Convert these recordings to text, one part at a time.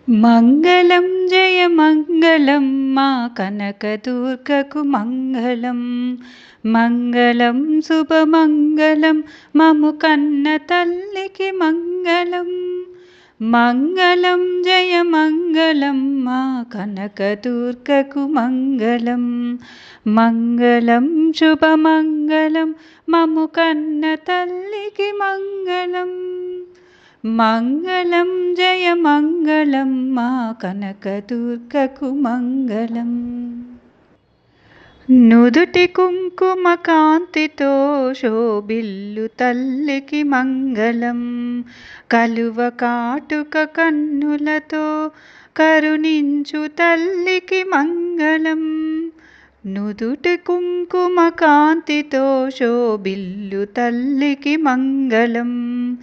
మంగళం జయ మంగళం మా కనకదుర్గకు మంగళం. మంగళం శుభమంగళం మము కన్న తల్లికి మంగళం. మంగళం జయ మంగళం మా కనకదుర్గకు మంగళం. మంగళం శుభమంగళం మము కన్న తల్లికి మంగళం. మంగళం జయ మంగళం మా కనకదుర్గకు మంగళం. నుదుటి కుంకుమ కాంతితో శోభిల్లు తల్లికి మంగళం. కలువ కాటుక కన్నులతో కరుణించు తల్లికి మంగళం. నుదుటి కుంకుమ కాంతితో శోభిల్లు తల్లికి మంగళం.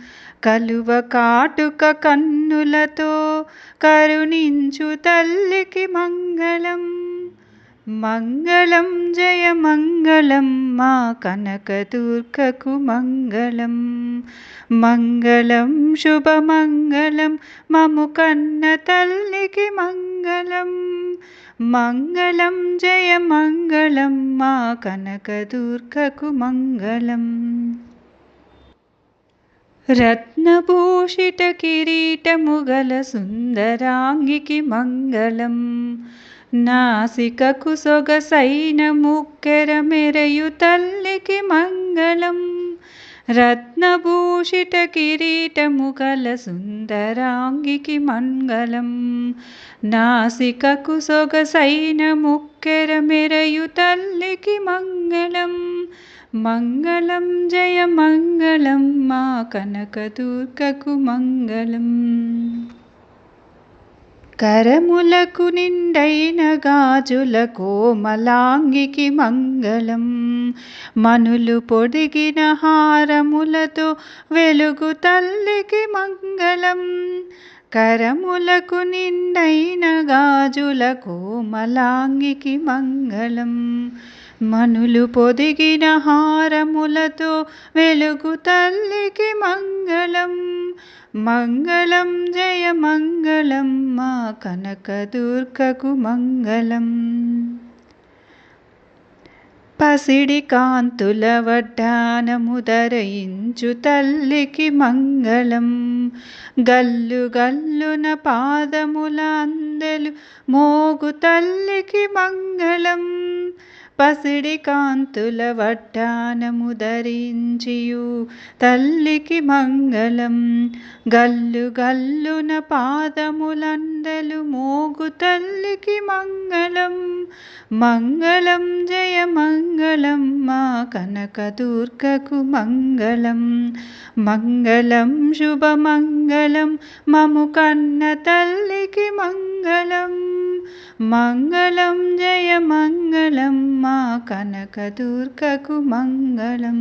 కలువ కాటుక కన్నులతో కరుణించు తల్లికి మంగళం. మంగళం జయ మంగళం మా కనకదుర్గకు మంగళం. మంగళం శుభమంగళం మము కన్న తల్లికి మంగళం. మంగళం జయ మంగళం మా కనకదుర్గకు మంగళం. రత్నభూషిత కిరీటము గల సుందరాంగికి మంగళం. నాసికకు సొగసైన ముక్కెర మెరయు తల్లికి మంగళం. రత్నభూషిత కిరీటము గల సుందరాంగికి మంగళం. నాసికకు సొగసైన ముక్కెర మెరయు తల్లికి మంగళం. మంగళం జయ మంగళం మా కనకదుర్గకు మంగళం. కరములకు నిండైన గాజుల కోమలాంగికి మంగళం. మనులు పొడిగిన హారములతో వెలుగు తల్లికి మంగళం. కరములకు నిండైన గాజుల కోమలాంగికి మంగళం. మనులు పొదిగిన హారములతో వెలుగు తల్లికి మంగళం. మంగళం జయ మంగళం మా కనకదుర్గకు మంగళం. పసిడి కాంతుల వడ్డానము ధరించు తల్లికి మంగళం. గల్లు గల్లున పాదముల అందెలు మోగు తల్లికి మంగళం. పసిడి కాంతుల వడ్డానము ధరించియు తల్లికి మంగళం. గల్లు గల్లున పాదములందెలు మోగు తల్లికి మంగళం. మంగళం జయ మంగళం మా కనకదుర్గకు మంగళం. మంగళం శుభమంగళం మము కన్న తల్లికి మంగళం. మంగళం జయ మంగళం మా కనకదుర్గకు మంగళం.